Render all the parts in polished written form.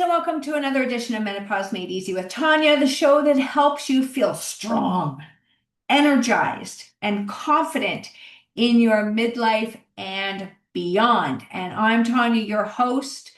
and welcome to another edition of Menopause Made Easy with Tanya, the show that helps you feel strong, energized, and confident in your midlife and beyond. And I'm Tanya, your host,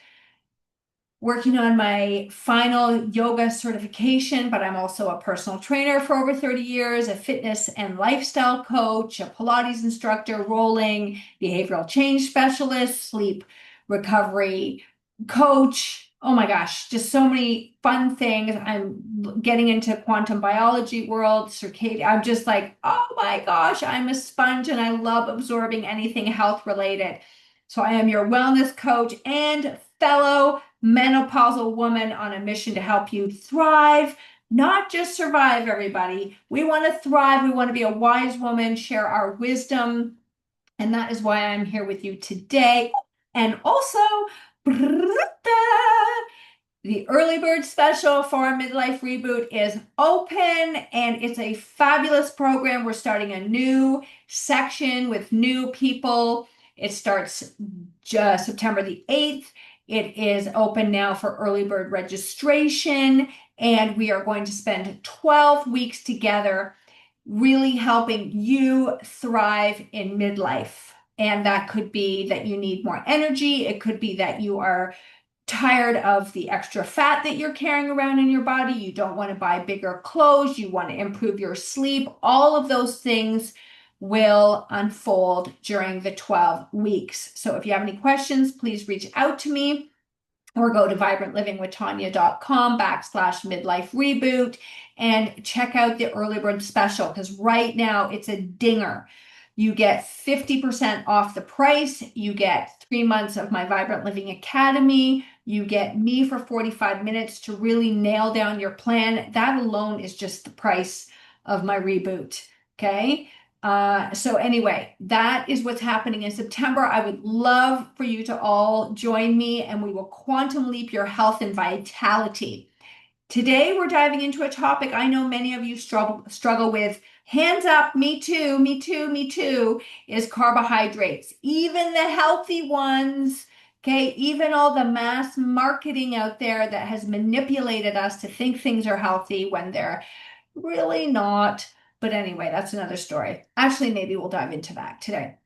working on my final yoga certification, but I'm also a personal trainer for over 30 years, a fitness and lifestyle coach, a Pilates instructor, rolling, behavioral change specialist, sleep recovery coach. Oh my gosh, just so many fun things. I'm getting into quantum biology world, circadian. I'm just like, oh my gosh, I'm a sponge and I love absorbing anything health related. So I am your wellness coach and fellow menopausal woman on a mission to help you thrive, not just survive, everybody. We want to thrive. We want to be a wise woman, share our wisdom. And that is why I'm here with you today. And also, the early bird special for our midlife reboot is open, and it's a fabulous program. We're starting a new section with new people. It starts September the 8th. It is open now for early bird registration, and we are going to spend 12 weeks together really helping you thrive in midlife. And that could be that you need more energy. It could be that you are tired of the extra fat that you're carrying around in your body. You don't want to buy bigger clothes. You want to improve your sleep. All of those things will unfold during the 12 weeks. So if you have any questions, please reach out to me or go to vibrantlivingwithtanya.com/midlife reboot and check out the early bird special, because right now it's a dinger. You get 50% off the price. You get 3 months of my Vibrant Living Academy. You get me for 45 minutes to really nail down your plan. That alone is just the price of my reboot. Okay. So anyway, that is what's happening in September. I would love for you to all join me, and we will quantum leap your health and vitality. Today, we're diving into a topic I know many of you struggle with. Hands up, me too, me too, me too, is carbohydrates. Even the healthy ones, okay? Even all the mass marketing out there that has manipulated us to think things are healthy when they're really not. But anyway, that's another story. Actually, maybe we'll dive into that today.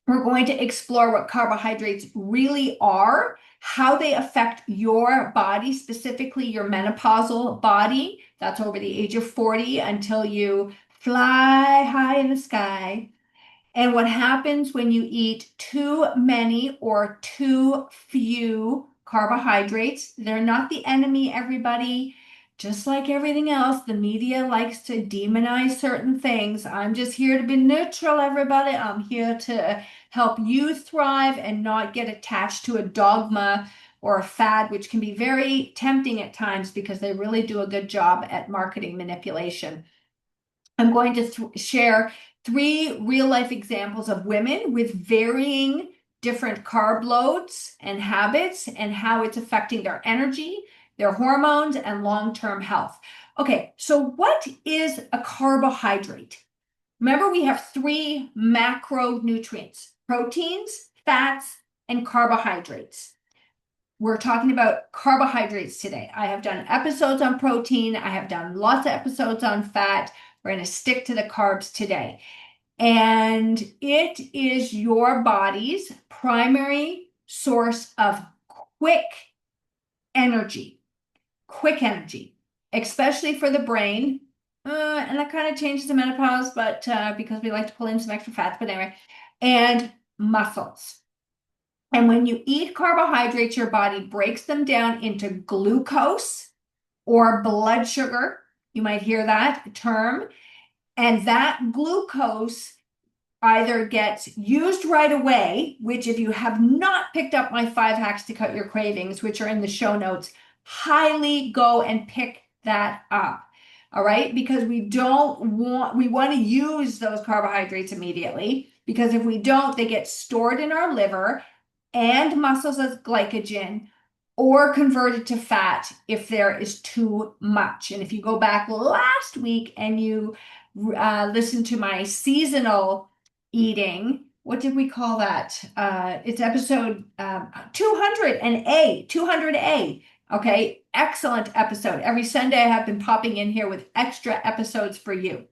We're going to explore what carbohydrates really are, how they affect your body, specifically your menopausal body. That's over the age of 40 until you fly high in the sky. And what happens when you eat too many or too few carbohydrates. They're not the enemy, everybody. Just like everything else, the media likes to demonize certain things. I'm just here to be neutral, everybody. I'm here to help you thrive and not get attached to a dogma or a fad, which can be very tempting at times because they really do a good job at marketing manipulation. I'm going to share 3 real-life examples of women with varying different carb loads and habits and how it's affecting their energy, their hormones, and long-term health. Okay, so what is a carbohydrate? Remember, we have 3 macronutrients: proteins, fats, and carbohydrates. We're talking about carbohydrates today. I have done episodes on protein. I have done lots of episodes on fat. We're going to stick to the carbs today. And it is your body's primary source of quick energy, especially for the brain. And that kind of changes the menopause, but because we like to pull in some extra fats, but anyway, and muscles. And when you eat carbohydrates, your body breaks them down into glucose or blood sugar. You might hear that term. And that glucose either gets used right away, which if you have not picked up my 5 hacks to cut your cravings, which are in the show notes, highly go and pick that up. All right, because we want to use those carbohydrates immediately, because if we don't, they get stored in our liver and muscles as glycogen, or converted to fat if there is too much. And if you go back last week and you listen to my seasonal eating, what did we call that? It's episode 200A. Okay, excellent episode. Every Sunday I have been popping in here with extra episodes for you.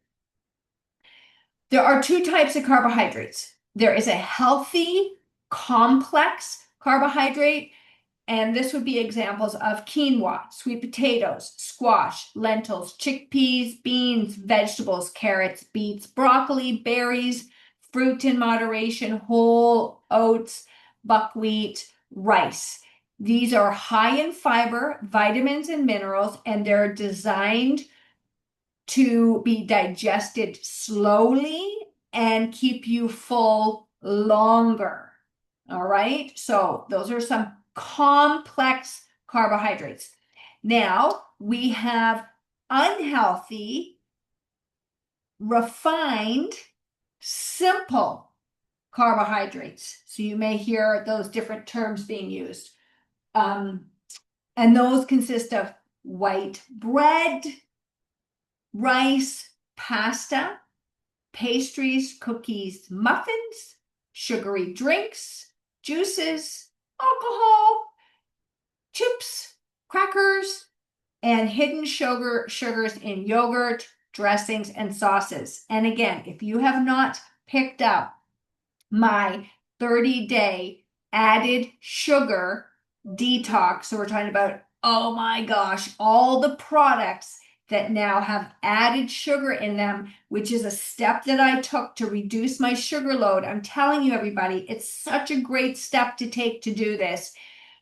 There are two types of carbohydrates. There is a healthy, complex carbohydrate, and this would be examples of quinoa, sweet potatoes, squash, lentils, chickpeas, beans, vegetables, carrots, beets, broccoli, berries, fruit in moderation, whole oats, buckwheat, rice. These are high in fiber, vitamins, and minerals, and they're designed to be digested slowly and keep you full longer. All right. So those are some complex carbohydrates. Now we have unhealthy, refined, simple carbohydrates. So you may hear those different terms being used. And those consist of white bread, rice, pasta, pastries, cookies, muffins, sugary drinks, juices, alcohol, chips, crackers, and hidden sugars in yogurt, dressings, and sauces. And again, if you have not picked up my 30-day added sugar detox, so we're talking about, oh my gosh, all the products that now have added sugar in them, which is a step that I took to reduce my sugar load. I'm telling you, everybody, it's such a great step to take to do this.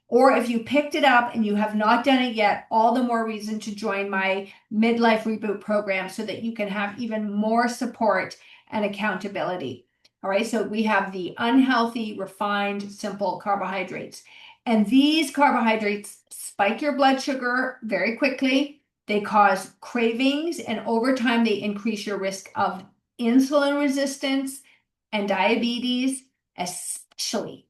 Or if you picked it up and you have not done it yet, all the more reason to join my midlife reboot program so that you can have even more support and accountability. All right, so we have the unhealthy, refined, simple carbohydrates. And these carbohydrates spike your blood sugar very quickly. They cause cravings, and over time, they increase your risk of insulin resistance and diabetes, especially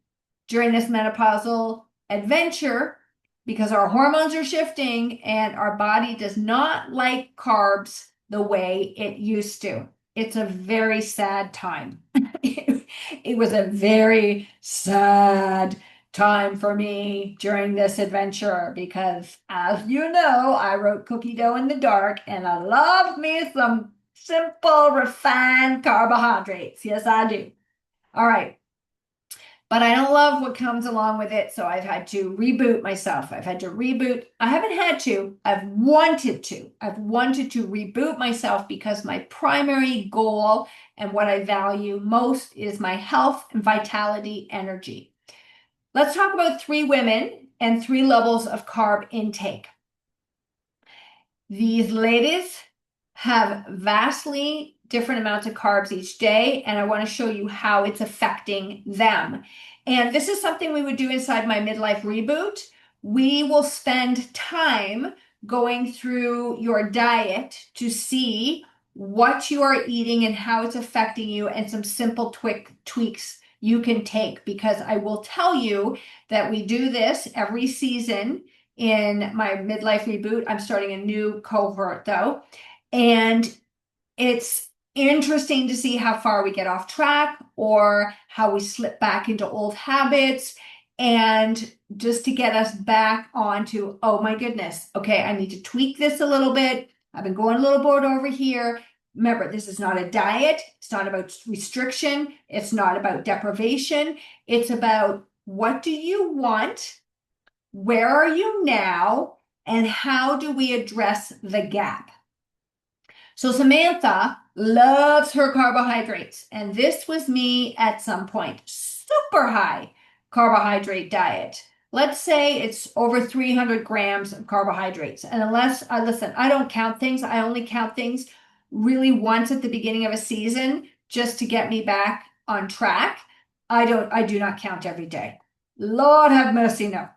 during this menopausal adventure, because our hormones are shifting and our body does not like carbs the way it used to. It's a very sad time. It was a very sad time for me during this adventure because, as you know, I wrote Cookie Dough in the Dark and I love me some simple, refined carbohydrates. Yes, I do. All right. But I don't love what comes along with it, so I've had to reboot myself. I've had to reboot. I haven't had to, I've wanted to. I've wanted to reboot myself because my primary goal and what I value most is my health and vitality energy. Let's talk about 3 women and 3 levels of carb intake. These ladies have vastly different amounts of carbs each day, and I want to show you how it's affecting them. And this is something we would do inside my midlife reboot. We will spend time going through your diet to see what you are eating and how it's affecting you, and some simple tweaks you can take, because I will tell you that we do this every season in my midlife reboot. I'm starting a new cohort though, and it's interesting to see how far we get off track or how we slip back into old habits, and just to get us back onto, oh my goodness, okay, I need to tweak this a little bit. I've been going a little bored over here. Remember, this is not a diet. It's not about restriction. It's not about deprivation. It's about, what do you want? Where are you now? And how do we address the gap? So Samantha loves her carbohydrates, and this was me at some point. Super high carbohydrate diet. Let's say it's over 300 grams of carbohydrates. And unless, listen, I don't count things. I only count things really once at the beginning of a season just to get me back on track. I do not count every day. Lord have mercy, no.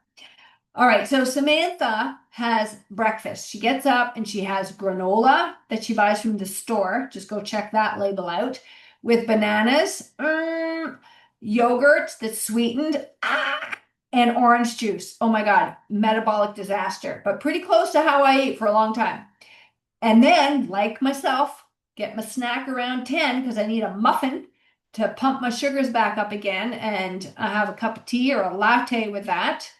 All right, so Samantha has breakfast. She gets up and she has granola that she buys from the store. Just go check that label out, with bananas, yogurt that's sweetened, and orange juice. Oh my God, metabolic disaster, but pretty close to how I ate for a long time. And then, like myself, get my snack around 10 because I need a muffin to pump my sugars back up again. And I have a cup of tea or a latte with that.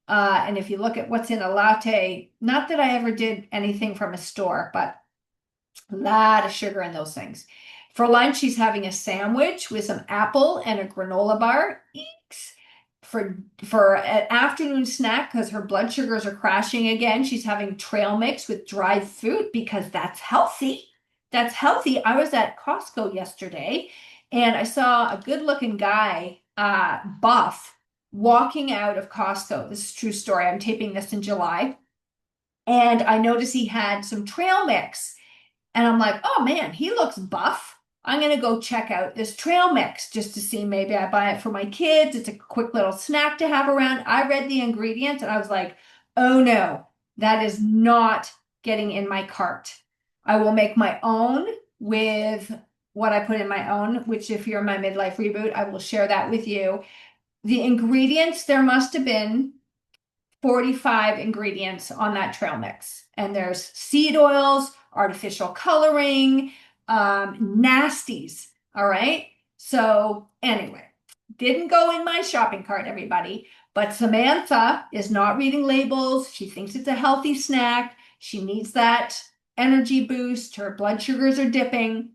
And if you look at what's in a latte, not that I ever did anything from a store, but a lot of sugar in those things. For lunch, she's having a sandwich with some apple and a granola bar. Eeks. For an afternoon snack, because her blood sugars are crashing again, she's having trail mix with dried fruit because that's healthy. That's healthy. I was at Costco yesterday and I saw a good-looking guy, buff, walking out of Costco. This is a true story. I'm taping this in July. And I noticed he had some trail mix. And I'm like, oh man, he looks buff. I'm going to go check out this trail mix just to see maybe I buy it for my kids. It's a quick little snack to have around. I read the ingredients and I was like, oh no, that is not getting in my cart. I will make my own with what I put in my own, which if you're in my midlife reboot, I will share that with you. The ingredients, there must have been 45 ingredients on that trail mix. And there's seed oils, artificial coloring, nasties. All right. So, anyway, didn't go in my shopping cart, everybody. But Samantha is not reading labels. She thinks it's a healthy snack. She needs that energy boost. Her blood sugars are dipping.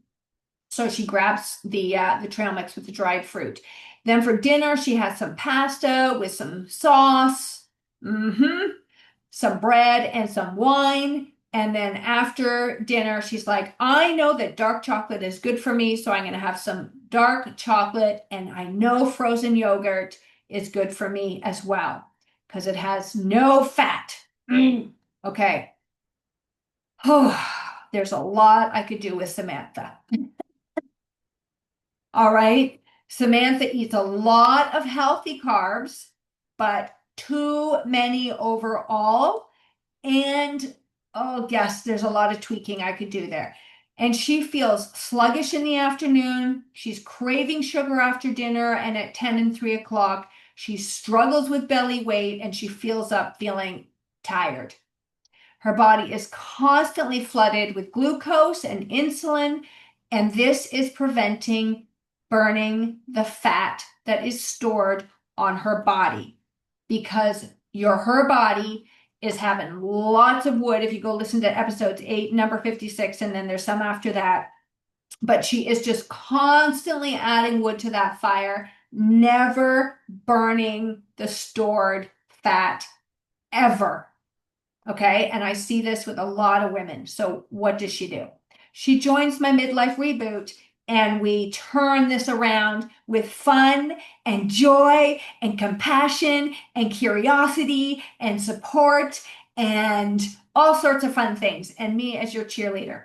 So she grabs the trail mix with the dried fruit. Then for dinner, she has some pasta with some sauce, some bread and some wine. And then after dinner, she's like, I know that dark chocolate is good for me, so I'm going to have some dark chocolate. And I know frozen yogurt is good for me as well because it has no fat. Okay. Oh, there's a lot I could do with Samantha. All right. Samantha eats a lot of healthy carbs, but too many overall. And oh, yes, there's a lot of tweaking I could do there. And she feels sluggish in the afternoon. She's craving sugar after dinner. And at 10 and 3 o'clock, she struggles with belly weight and she feels up feeling tired. Her body is constantly flooded with glucose and insulin, and this is preventing burning the fat that is stored on her body because her body is having lots of wood. If you go listen to episodes 8, number 56, and then there's some after that, but she is just constantly adding wood to that fire, never burning the stored fat ever. Okay. And I see this with a lot of women. So what does she do? She joins my midlife reboot and we turn this around with fun and joy and compassion and curiosity and support and all sorts of fun things. And me as your cheerleader.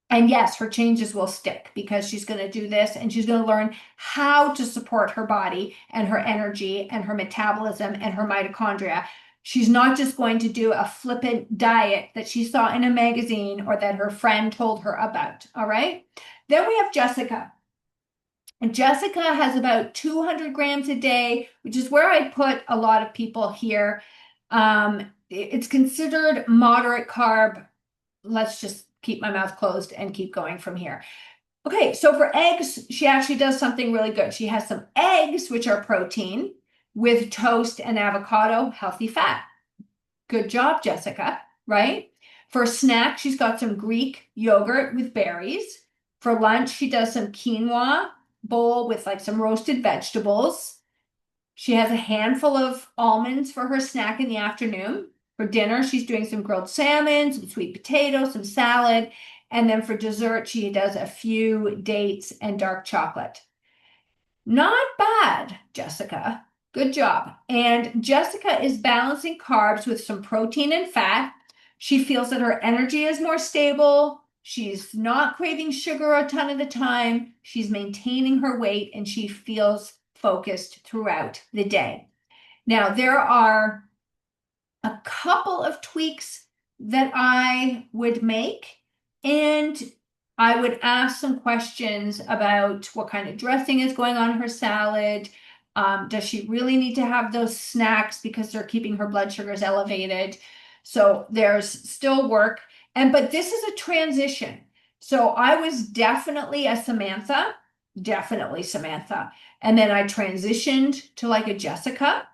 And yes, her changes will stick because she's going to do this and she's going to learn how to support her body and her energy and her metabolism and her mitochondria. She's not just going to do a flippant diet that she saw in a magazine or that her friend told her about. All right. Then we have Jessica. And Jessica has about 200 grams a day, which is where I put a lot of people here. It's considered moderate carb. Let's just keep my mouth closed and keep going from here. Okay, so for eggs, she actually does something really good. She has some eggs, which are protein, with toast and avocado, healthy fat. Good job, Jessica, right? For a snack, she's got some Greek yogurt with berries. For lunch, she does some quinoa bowl with like some roasted vegetables. She has a handful of almonds for her snack in the afternoon. For dinner, she's doing some grilled salmon, some sweet potatoes, some salad. And then for dessert, she does a few dates and dark chocolate. Not bad, Jessica. Good job. And Jessica is balancing carbs with some protein and fat. She feels that her energy is more stable. She's not craving sugar a ton of the time. She's maintaining her weight and she feels focused throughout the day. Now, there are a couple of tweaks that I would make, and I would ask some questions about what kind of dressing is going on her salad. Does she really need to have those snacks because they're keeping her blood sugars elevated? So there's still work. But this is a transition. So I was definitely a Samantha, definitely Samantha. And then I transitioned to like a Jessica.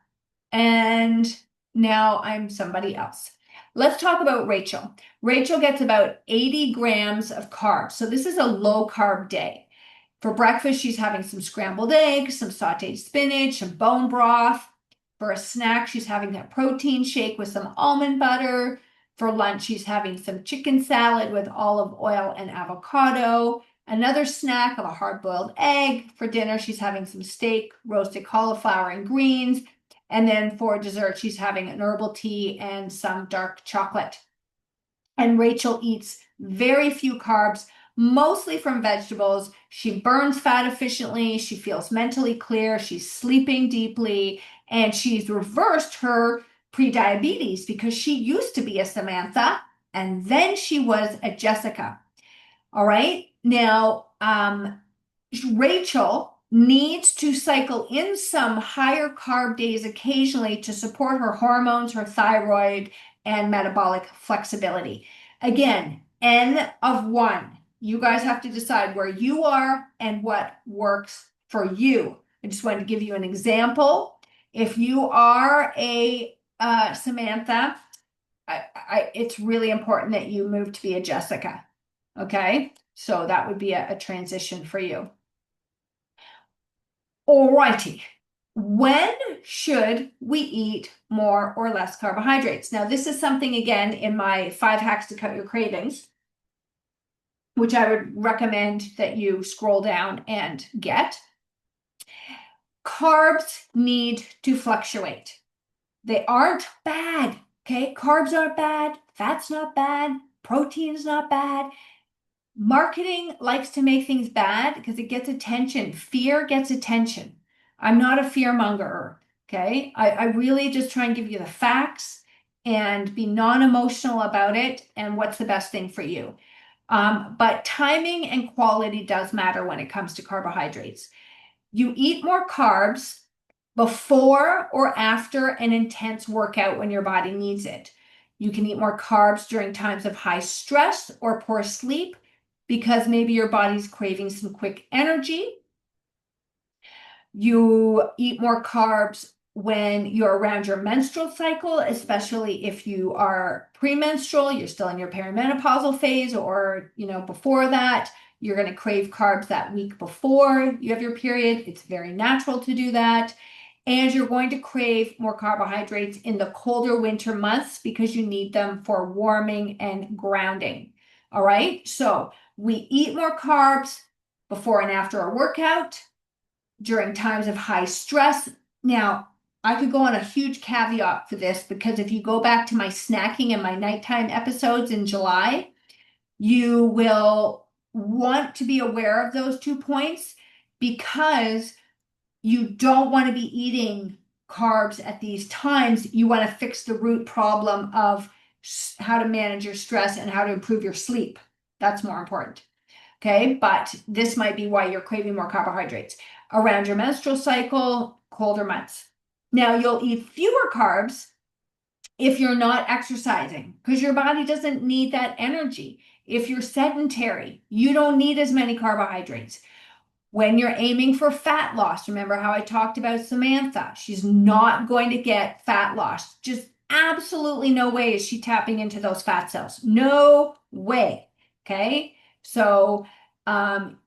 And now I'm somebody else. Let's talk about Rachel. Rachel gets about 80 grams of carbs. So this is a low carb day. For breakfast, she's having some scrambled eggs, some sauteed spinach, some bone broth. For a snack, she's having a protein shake with some almond butter. For lunch, she's having some chicken salad with olive oil and avocado. Another snack of a hard-boiled egg. For dinner, she's having some steak, roasted cauliflower, and greens. And then for dessert, she's having an herbal tea and some dark chocolate. And Rachel eats very few carbs, mostly from vegetables. She burns fat efficiently. She feels mentally clear. She's sleeping deeply. And she's reversed her prediabetes because she used to be a Samantha and then she was a Jessica. All right. Now, Rachel needs to cycle in some higher carb days occasionally to support her hormones, her thyroid, and metabolic flexibility. Again, N of 1. You guys have to decide where you are and what works for you. I just wanted to give you an example. If you are a Samantha, it's really important that you move to be a Jessica. Okay, so that would be a transition for you. Alrighty, when should we eat more or less carbohydrates? Now, this is something, again, in my 5 hacks to cut your cravings, which I would recommend that you scroll down and get. Carbs need to fluctuate. They aren't bad, okay? Carbs aren't bad, fat's not bad, protein's not bad. Marketing likes to make things bad because it gets attention. Fear gets attention. I'm not a fear monger, okay? I really just try and give you the facts and be non-emotional about it and what's the best thing for you. But timing and quality does matter when it comes to carbohydrates. You eat more carbs before or after an intense workout when your body needs it. You can eat more carbs during times of high stress or poor sleep, because maybe your body's craving some quick energy. You eat more carbs when you're around your menstrual cycle, especially if you are premenstrual, you're still in your perimenopausal phase, or before that, you're going to crave carbs that week before you have your period. It's very natural to do that. And you're going to crave more carbohydrates in the colder winter months because you need them for warming and grounding. All right, so we eat more carbs before and after a workout, during times of high stress. Now, I could go on a huge caveat for this because if you go back to my snacking and my nighttime episodes in July, you will want to be aware of those 2 points because you don't want to be eating carbs at these times. You want to fix the root problem of how to manage your stress and how to improve your sleep. That's more important. Okay, but this might be why you're craving more carbohydrates around your menstrual cycle, colder months. Now, you'll eat fewer carbs if you're not exercising because your body doesn't need that energy. If you're sedentary, you don't need as many carbohydrates. When you're aiming for fat loss, remember how I talked about Samantha? She's not going to get fat loss. Just absolutely no way is she tapping into those fat cells. No way. Okay. So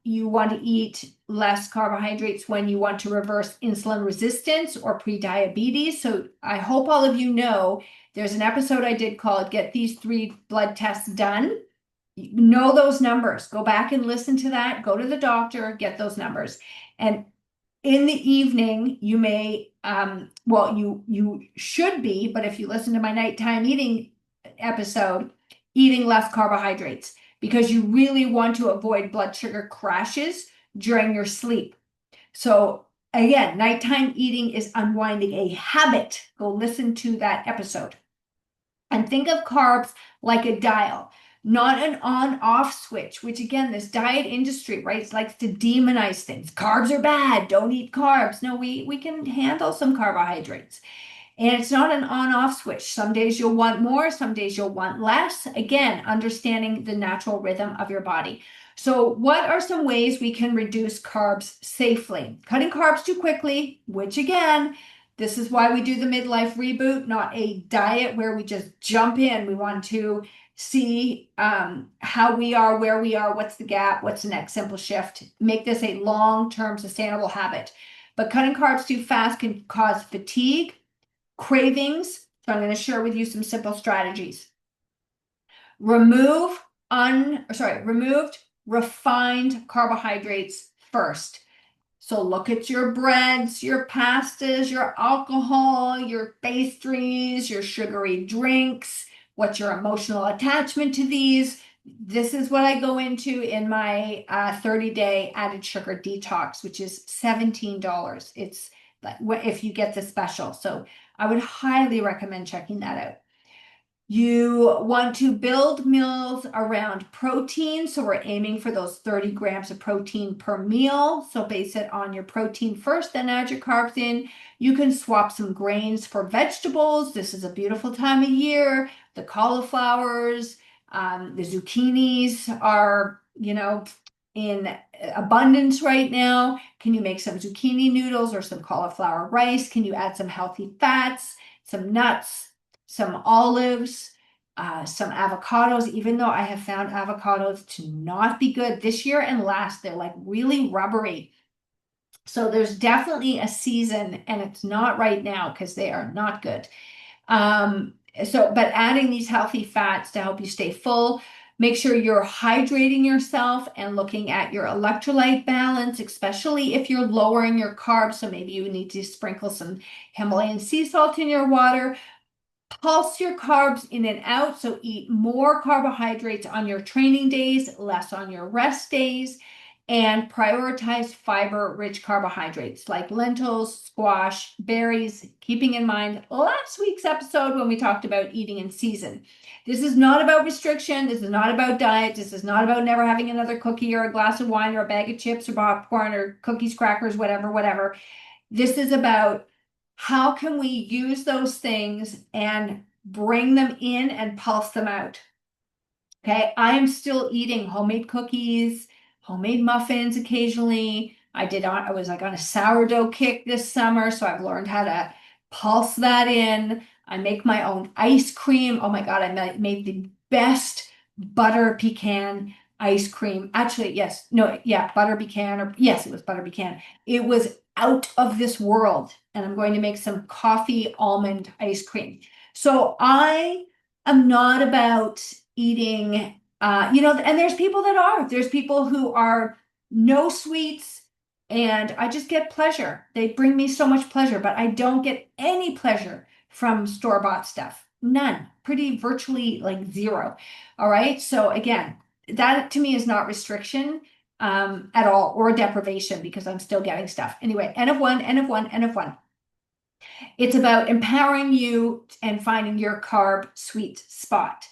you want to eat less carbohydrates when you want to reverse insulin resistance or prediabetes. So I hope all of you know there's an episode I did called Get These 3 Blood Tests Done. Know those numbers. Go back and listen to that. Go to the doctor, get those numbers. And in the evening, you may, you should be, but if you listen to my nighttime eating episode, eating less carbohydrates because you really want to avoid blood sugar crashes during your sleep. So again, nighttime eating is unwinding a habit. Go listen to that episode. And think of carbs like a dial, not an on-off switch, which again, this diet industry, right, likes to demonize things. Carbs are bad, don't eat carbs. No, we can handle some carbohydrates. And it's not an on-off switch. Some days you'll want more, some days you'll want less. Again, understanding the natural rhythm of your body. So what are some ways we can reduce carbs safely? Cutting carbs too quickly, which again, This is why we do the midlife reboot, not a diet where we just jump in. We want to see how we are, where we are, what's the gap, what's the next simple shift. Make this a long-term sustainable habit. But cutting carbs too fast can cause fatigue, cravings. So I'm going to share with you some simple strategies. Removed refined carbohydrates first. So look at your breads, your pastas, your alcohol, your pastries, your sugary drinks. What's your emotional attachment to these? This is what I go into in my 30-day added sugar detox, which is $17. It's if you get the special. So I would highly recommend checking that out. You want to build meals around protein. So we're aiming for those 30 grams of protein per meal. So base it on your protein first, then add your carbs in. You can swap some grains for vegetables. This is a beautiful time of year. The cauliflowers, the zucchinis are, in abundance right now. Can you make some zucchini noodles or some cauliflower rice? Can you add some healthy fats, some nuts, some olives, some avocados, even though I have found avocados to not be good this year and last, they're like really rubbery. So there's definitely a season, and it's not right now because they are not good. But adding these healthy fats to help you stay full, make sure you're hydrating yourself and looking at your electrolyte balance, especially if you're lowering your carbs. So maybe you need to sprinkle some Himalayan sea salt in your water. Pulse your carbs in and out. So eat more carbohydrates on your training days, less on your rest days, and prioritize fiber-rich carbohydrates like lentils, squash, berries, keeping in mind last week's episode when we talked about eating in season. This is not about restriction. This is not about diet. This is not about never having another cookie or a glass of wine or a bag of chips or popcorn or cookies, crackers, whatever. This is about how can we use those things and bring them in and pulse them out? Okay, I am still eating homemade cookies, homemade muffins occasionally. I was like on a sourdough kick this summer, so I've learned how to pulse that in. I make my own ice cream. Oh my God, I made the best butter pecan ice cream. Actually, yes, no, yeah, butter pecan, or yes, it was butter pecan. It was out of this world. And I'm going to make some coffee almond ice cream. So I am not about eating, and there's people that are. There's people who are no sweets, and I just get pleasure. They bring me so much pleasure, but I don't get any pleasure from store-bought stuff. None. Pretty virtually like zero. All right. So again, that to me is not restriction at all, or deprivation, because I'm still getting stuff. Anyway, N of one, N of one, N of one. It's about empowering you and finding your carb sweet spot.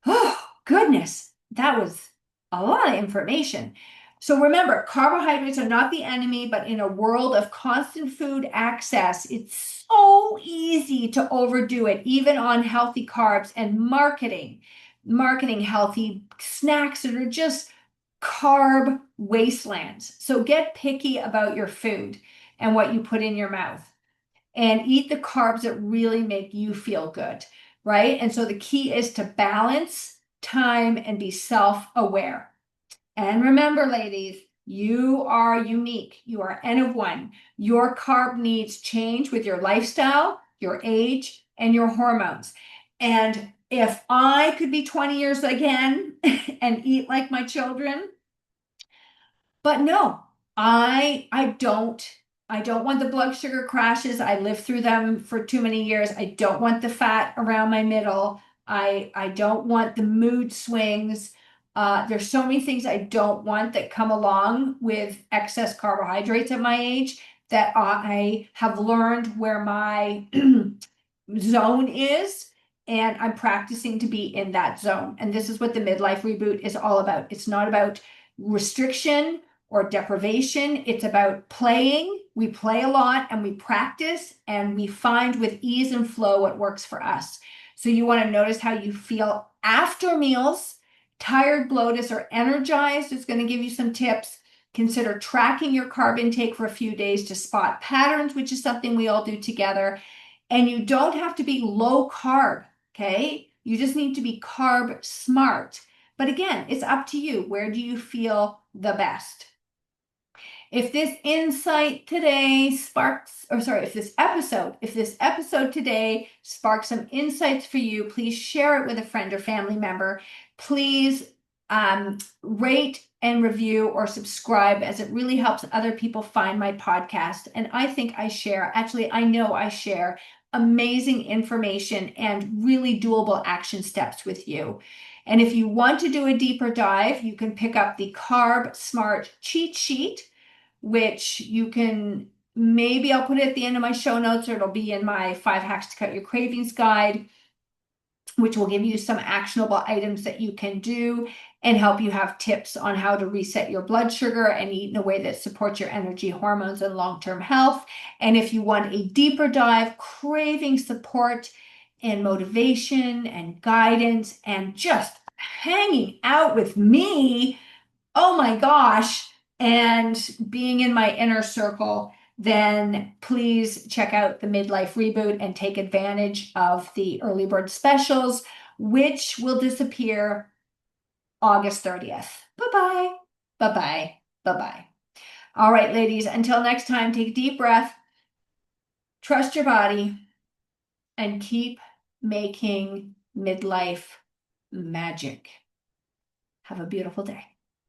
Oh, goodness, that was a lot of information. So remember, carbohydrates are not the enemy, but in a world of constant food access, it's so easy to overdo it, even on healthy carbs and marketing healthy snacks that are just carb wastelands. So get picky about your food and what you put in your mouth, and eat the carbs that really make you feel good, right? And so the key is to balance time and be self-aware. And remember, ladies, you are unique. You are N of one. Your carb needs change with your lifestyle, your age, and your hormones. And if I could be 20 years again and eat like my children, but no, I don't want the blood sugar crashes. I lived through them for too many years. I don't want the fat around my middle. I don't want the mood swings. There's so many things I don't want that come along with excess carbohydrates at my age, that I have learned where my zone is, and I'm practicing to be in that zone. And this is what the midlife reboot is all about. It's not about restriction or deprivation. It's about playing. We play a lot and we practice, and we find with ease and flow what works for us. So you want to notice how you feel after meals, tired, bloated, or energized. It's going to give you some tips. Consider tracking your carb intake for a few days to spot patterns, which is something we all do together. And you don't have to be low carb, okay? You just need to be carb smart. But again, it's up to you. Where do you feel the best? If this insight today sparks, or sorry, if this episode today sparks some insights for you, please share it with a friend or family member. Please rate and review or subscribe, as it really helps other people find my podcast. And I think I know I share amazing information and really doable action steps with you. And if you want to do a deeper dive, you can pick up the Carb Smart cheat sheet, which you can, maybe I'll put it at the end of my show notes, or it'll be in my 5 hacks to cut your cravings guide, which will give you some actionable items that you can do and help you have tips on how to reset your blood sugar and eat in a way that supports your energy, hormones, and long-term health. And if you want a deeper dive, craving support and motivation and guidance and just hanging out with me, oh my gosh, and being in my inner circle, then please check out the Midlife Reboot and take advantage of the early bird specials, which will disappear August 30th. Bye-bye. Bye-bye. Bye-bye. All right, ladies, until next time, take a deep breath, trust your body, and keep making midlife magic. Have a beautiful day.